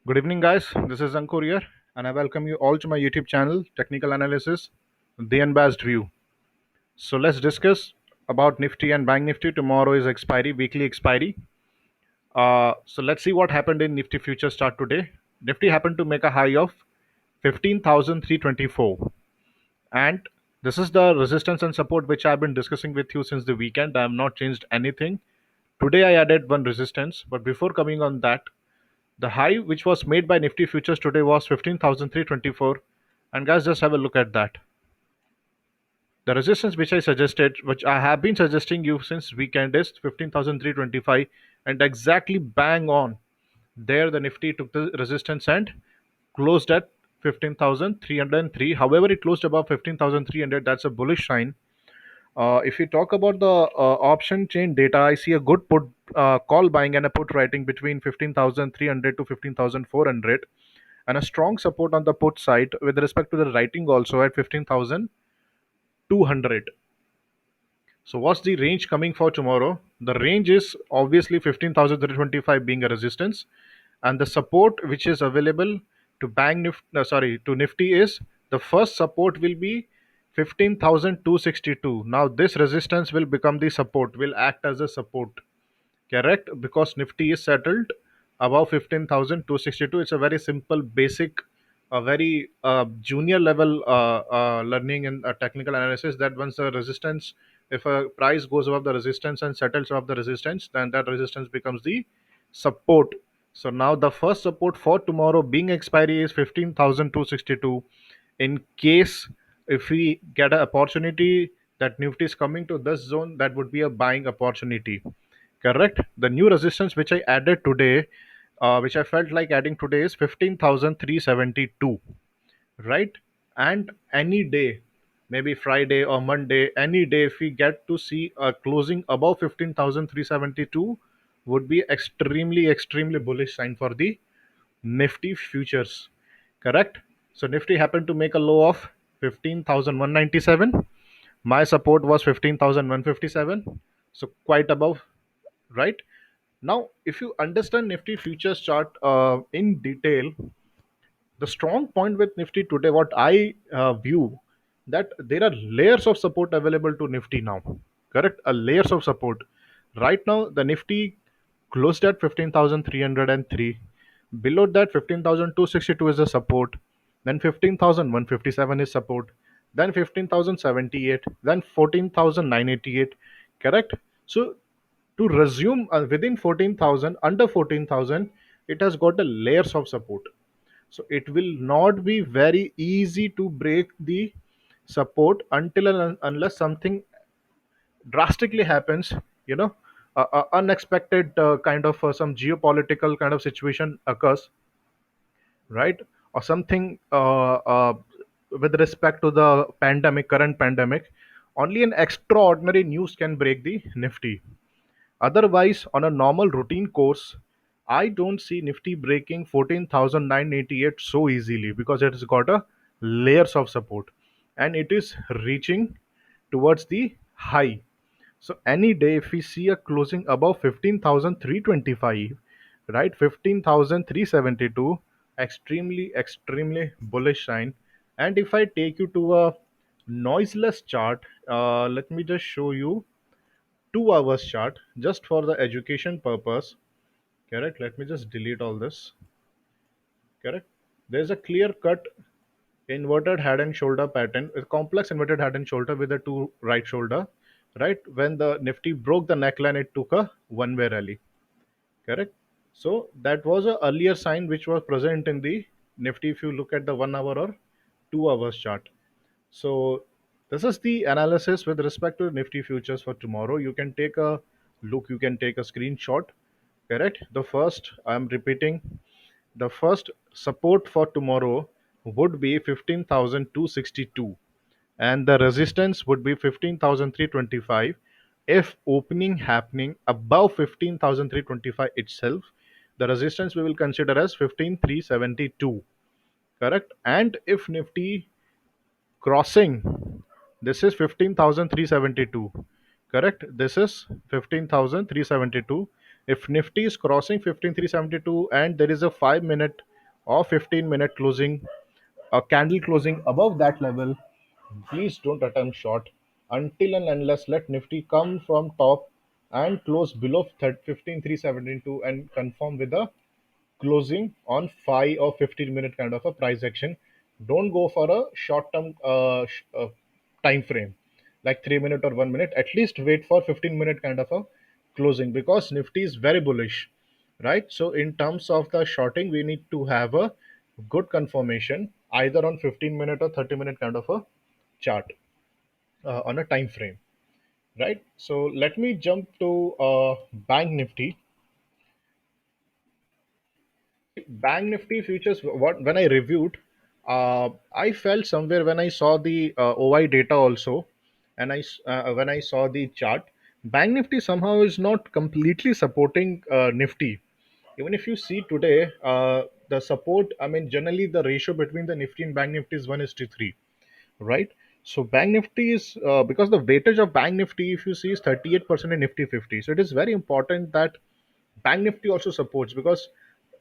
Good evening, guys. This is Ankur here, and I welcome you all to my YouTube channel, Technical Analysis, the Unbiased View. So let's discuss about Nifty and Bank Nifty. Tomorrow is expiry, weekly expiry. So let's see what happened in Nifty future start today. Nifty happened to make a high of 15,324, and this is the resistance and support which I've been discussing with you since the weekend. I have not changed anything. Today I added one resistance, but before coming on that, the high which was made by Nifty futures today was 15,324. And guys, just have a look at that. The resistance which I suggested, which I have been suggesting you since weekend, is 15,325, and exactly bang on. There the Nifty took the resistance and closed at 15,303. However, it closed above 15,300. That's a bullish sign. If you talk about the option chain data, I see a good put call buying and a put writing between 15,300 to 15,400, and a strong support on the put side with respect to the writing also at 15,200. So what's the range coming for tomorrow? The range is obviously 15,325 being a resistance, and the support which is available to to Nifty is the first support will be 15,262. Now this resistance will become the support, will act as a support. Correct, because Nifty is settled above 15,262. It's a very simple, basic, a very junior level learning in technical analysis that once the resistance, if a price goes above the resistance and settles above the resistance, then that resistance becomes the support. So now the first support for tomorrow being expiry is 15,262. In case if we get an opportunity that Nifty is coming to this zone, that would be a buying opportunity. Correct. The new resistance which I added today, which I felt like adding today, is 15,372. Right. And any day, maybe Friday or Monday, any day, if we get to see a closing above 15,372, would be extremely bullish sign for the Nifty futures. Correct. So Nifty happened to make a low of 15,197. My support was 15,157. So quite above, right? Now, if you understand Nifty futures chart in detail, the strong point with Nifty today, what I view, that there are layers of support available to Nifty now. Correct? A layers of support. Right now, the Nifty closed at 15,303. Below that, 15,262 is the support. Then 15,157 is support. Then 15,078. Then 14,988. Correct? So to resume within 14,000, under 14,000, it has got the layers of support. So it will not be very easy to break the support until and unless something drastically happens, you know, unexpected kind of some geopolitical kind of situation occurs, right? Or something with respect to the pandemic, current pandemic. Only an extraordinary news can break the Nifty. Otherwise, on a normal routine course, I don't see Nifty breaking 14,988 so easily because it has got a layers of support and it is reaching towards the high. So any day if we see a closing above 15,325, right, 15,372, extremely bullish sign. And if I take you to a noiseless chart, let me just show you 2 hours chart just for the education purpose. Correct. Let me just delete all this. Correct. There's a clear cut inverted head and shoulder pattern, a complex inverted head and shoulder with the two right shoulder. Right. When the Nifty broke the neckline, it took a one-way rally. Correct. So that was a earlier sign which was present in the Nifty if you look at the 1 hour or 2 hours chart. So this is the analysis with respect to Nifty futures for tomorrow. You can take a look, you can take a screenshot. Correct. The first, I'm repeating, the first support for tomorrow would be 15,262, and the resistance would be 15,325. If opening happening above 15,325 itself, the resistance we will consider as 15,372. Correct. And if Nifty crossing, this is 15,372. Correct. This is 15,372. If Nifty is crossing 15,372 and there is a 5 minute or 15-minute closing, a candle closing above that level, please don't attempt short until and unless let Nifty come from top and close below 15,372 and confirm with a closing on 5 or 15-minute kind of a price action. Don't go for a short term time frame like 3 minute or 1 minute. At least wait for 15-minute kind of a closing because Nifty is very bullish, right? So in terms of the shorting, we need to have a good confirmation either on 15-minute or 30-minute kind of a chart on a time frame, right? So let me jump to Bank Nifty. Bank Nifty futures, what when I reviewed, I felt somewhere when I saw the OI data also, and when I saw the chart, Bank Nifty somehow is not completely supporting Nifty. Even if you see today, the support, I mean, generally the ratio between the Nifty and Bank Nifty is 1:3, right? So Bank Nifty is because the weightage of Bank Nifty, if you see, is 38% in Nifty 50. So it is very important that Bank Nifty also supports because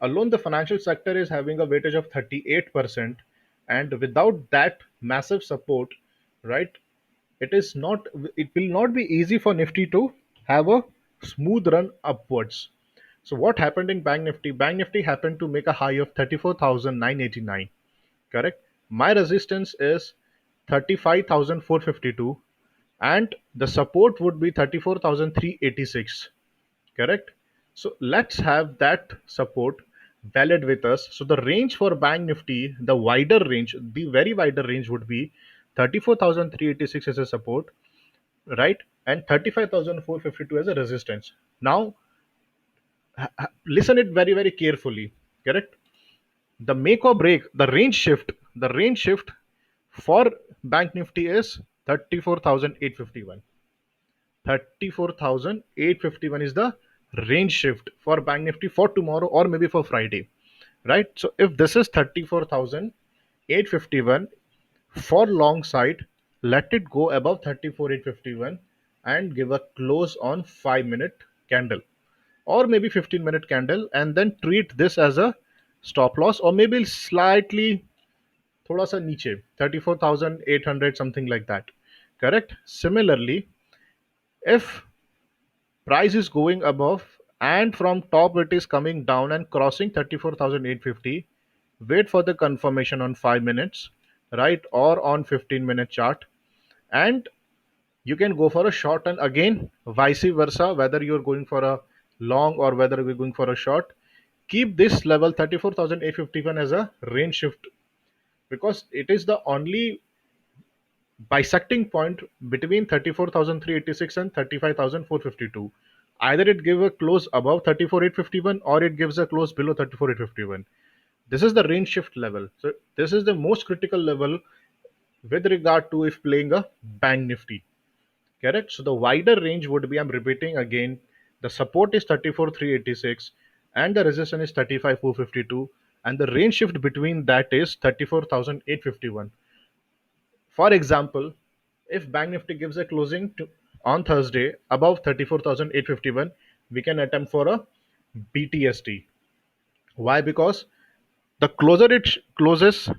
alone the financial sector is having a weightage of 38%, and without that massive support, right, it is not it will not be easy for Nifty to have a smooth run upwards. So what happened in Bank Nifty? Bank Nifty happened to make a high of 34,989. Correct. My resistance is 35,452, and the support would be 34,386. Correct. So let's have that support valid with us. So the range for Bank Nifty, the wider range, the very wider range would be 34,386 as a support, right? And 35,452 as a resistance. Now, listen it very, very carefully. Correct. The make or break, the range shift for Bank Nifty is 34,851. 34,851 is the range shift for Bank Nifty for tomorrow or maybe for Friday, right? So if this is 34,851 for long side, let it go above 34,851 and give a close on 5-minute candle or maybe 15-minute candle, and then treat this as a stop loss or maybe slightly थोड़ा सा नीचे 34,800 something like that. Correct. Similarly, if price is going above and from top it is coming down and crossing 34,850, wait for the confirmation on 5 minutes, right, or on 15-minute chart, and you can go for a short, and again vice versa, whether you're going for a long or whether we're going for a short, keep this level 34,851 as a range shift because it is the only bisecting point between 34,386 and 35,452. Either it gives a close above 34,851 or it gives a close below 34,851. This is the range shift level. So this is the most critical level with regard to if playing a Bank Nifty. Correct. So the wider range would be, I'm repeating again, the support is 34,386 and the resistance is 35,452, and the range shift between that is 34,851. For example, if Bank Nifty gives a closing on Thursday above 34,851, we can attempt for a BTST. Why? Because the closer it closes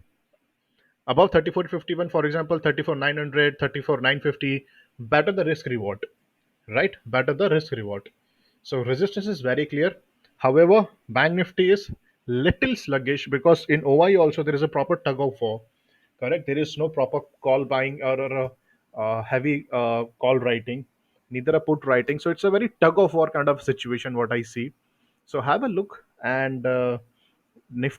above 34,51, for example, 34,900, 34,950, better the risk reward, right? Better the risk reward. So resistance is very clear. However, Bank Nifty is little sluggish because in OI also there is a proper tug of war. Correct. There is no proper call buying or a heavy call writing, neither a put writing. So it's a very tug of war kind of situation. What I see. So have a look and Nif-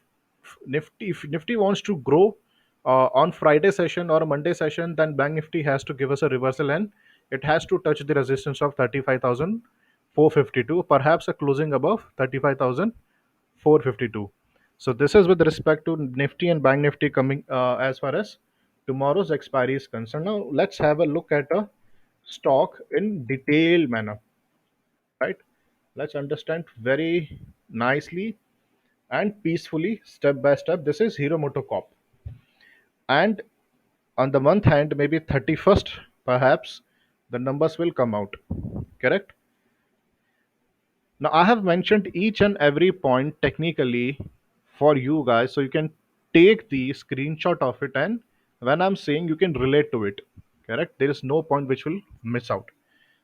Nifty. If Nifty wants to grow on Friday session or Monday session, then Bank Nifty has to give us a reversal and it has to touch the resistance of 35,452, perhaps a closing above 35,452. So this is with respect to Nifty and Bank Nifty coming as far as tomorrow's expiry is concerned. Now let's have a look at a stock in detailed manner, right? Let's understand very nicely and peacefully, step by step. This is Hero Motocorp, and on the month end, maybe 31st, perhaps the numbers will come out. Correct. Now I have mentioned each and every point technically for you guys, so you can take the screenshot of it, and when I'm saying, you can relate to it. Correct? There is no point which will miss out.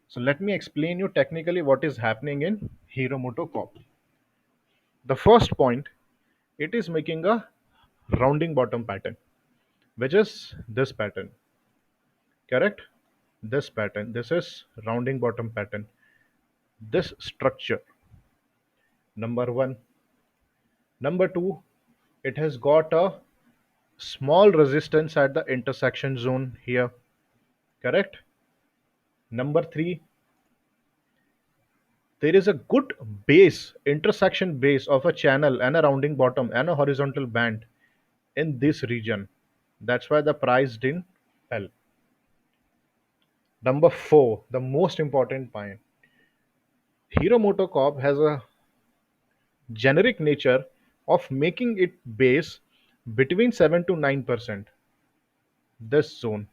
So let me explain you technically what is happening in Hero Corp. The first point, it is making a rounding bottom pattern, which is this pattern. Correct? This pattern. This is rounding bottom pattern. This structure. Number one. Number two, it has got a small resistance at the intersection zone here. Correct? Number three, there is a good base, intersection base of a channel and a rounding bottom and a horizontal band in this region. That's why the price didn't fell. Number four, the most important point. Hero Corp has a generic nature of making it base between 7 to 9%. This zone,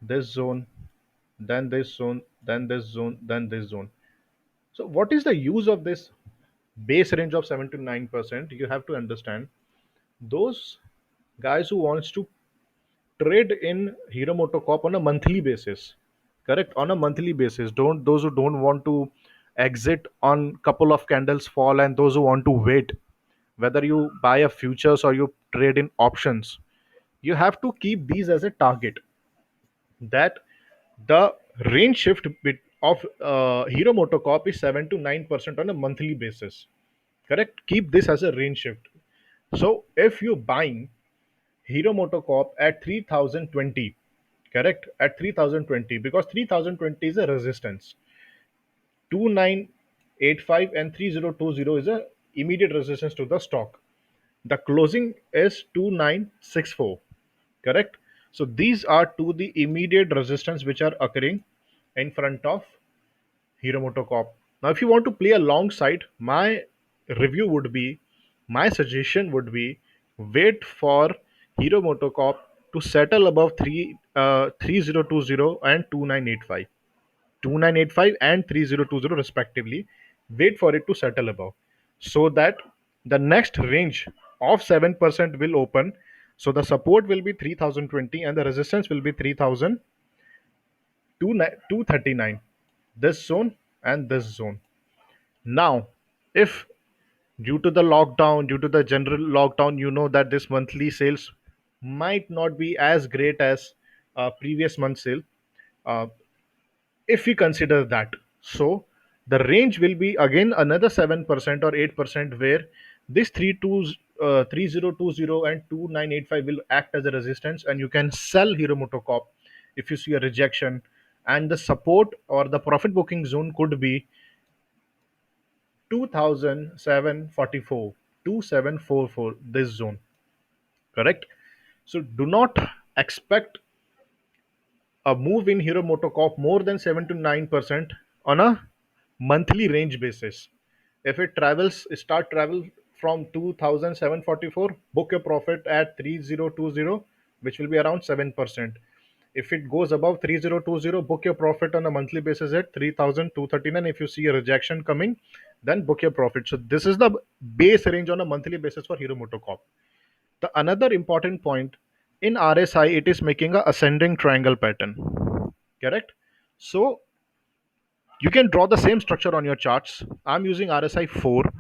this zone, then this zone, then this zone, then this zone. So, what is the use of this base range of 7 to 9%? You have to understand those guys who wants to trade in Hero Corp on a monthly basis. Correct? On a monthly basis. Don't those who don't want to exit on couple of candles fall, and those who want to wait, whether you buy a futures or you trade in options, you have to keep these as a target, that the range shift bit of Hero Corp is 7 to 9% on a monthly basis. Correct? Keep this as a range shift. So if you buying Hero Corp at 3020, correct? At 3020, because 3020 is a resistance. 2985 and 3020 is a immediate resistance to the stock. The closing is 2964. Correct? So these are two the immediate resistance which are occurring in front of Hero Corp. Now, if you want to play alongside, my review would be, my suggestion would be, wait for Hero Corp to settle above 3020 and 2985. 2985 and 3020 respectively. Wait for it to settle above, so that the next range of 7% will open. So the support will be 3020 and the resistance will be 3239. This zone and this zone. Now, if due to the lockdown, due to the general lockdown, you know that this monthly sales might not be as great as previous month sale. Uh, if we consider that, so the range will be again another 7% or 8%, where this 3020 and 2985 will act as a resistance, and you can sell Hero Corp if you see a rejection. And the support or the profit booking zone could be 2744, 2744, this zone. Correct? So do not expect a move in Hero Corp more than 7 to 9% on a monthly range basis. If it travels, start travel from 2744, book your profit at 3020, which will be around 7%. If it goes above 3020, book your profit on a monthly basis at 3239. If you see a rejection coming, then book your profit. So this is the base range on a monthly basis for Hero Corp. The another important point, in RSI, it is making a ascending triangle pattern. Correct? So you can draw the same structure on your charts. I'm using RSI 4.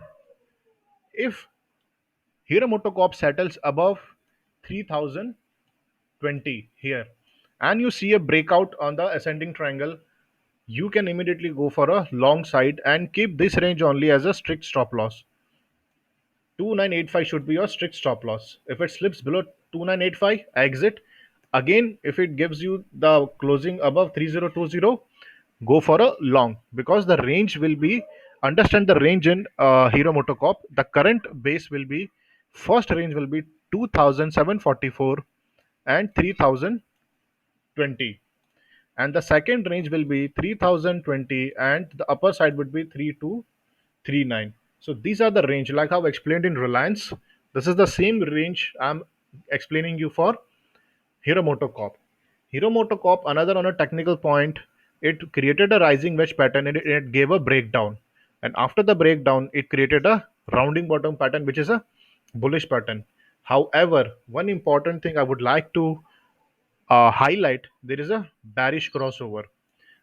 If Hero Corp settles above 3020 here, and you see a breakout on the ascending triangle, you can immediately go for a long side and keep this range only as a strict stop loss. 2985 should be your strict stop loss. If it slips below 2985, exit. Again, if it gives you the closing above 3020, go for a long, because the range will be, understand the range in Hero Corp. The current base will be, first range will be 2744 and 3020, and the second range will be 3020, and the upper side would be 3239. So these are the range, like I've explained in Reliance. This is the same range I'm explaining you for Hero Corp. Hero Corp, another on a technical point, it created a rising wedge pattern, and it gave a breakdown. And after the breakdown, it created a rounding bottom pattern, which is a bullish pattern. However, one important thing I would like to highlight, there is a bearish crossover.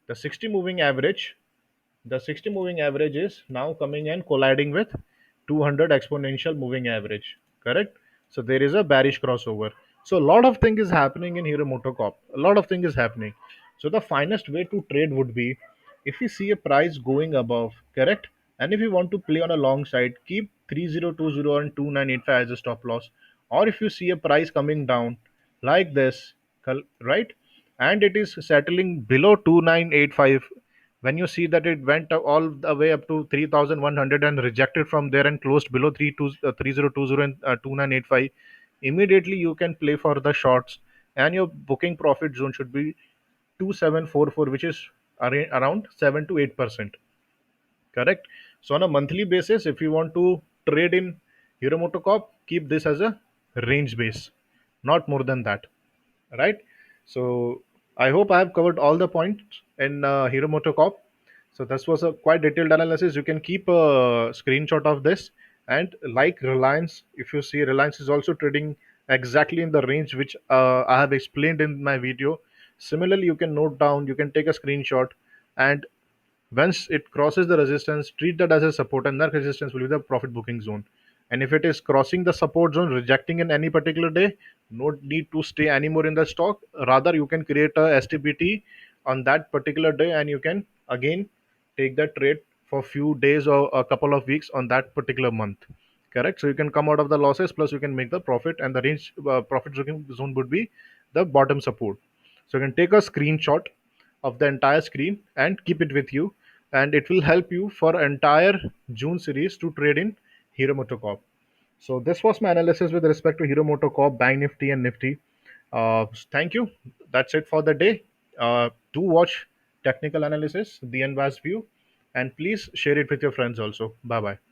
The 60 moving average, the 60 moving average is now coming and colliding with 200 exponential moving average, correct? So there is a bearish crossover. So a lot of thing is happening in Hero Motocop. A lot of thing is happening. So the finest way to trade would be, if you see a price going above, correct? And if you want to play on a long side, keep 3020 and 2985 as a stop loss. Or if you see a price coming down like this, right? And it is settling below 2985, when you see that it went all the way up to 3100 and rejected from there and closed below 3020 and 2985, immediately you can play for the shorts, and your booking profit zone should be 2744, which is around 7 to 8%, correct? So on a monthly basis, if you want to trade in Hero Motocop, keep this as a range base, not more than that, right? So I hope I have covered all the points in Hero Motocop. So this was a quite detailed analysis. You can keep a screenshot of this. And like Reliance, if you see, Reliance is also trading exactly in the range which I have explained in my video. Similarly, you can note down, you can take a screenshot, and once it crosses the resistance, treat that as a support, and that resistance will be the profit booking zone. And if it is crossing the support zone, rejecting in any particular day, no need to stay anymore in the stock. Rather, you can create a STPT on that particular day, and you can again take that trade for few days or a couple of weeks on that particular month. Correct. So you can come out of the losses, plus you can make the profit, and the range profit zone would be the bottom support. So you can take a screenshot of the entire screen and keep it with you, and it will help you for entire June series to trade in Hero Motocop. So this was my analysis with respect to Hero Motocop, Bank Nifty and Nifty. Thank you. That's it for the day. Do watch technical analysis, the unbiased view, and please share it with your friends also. Bye bye.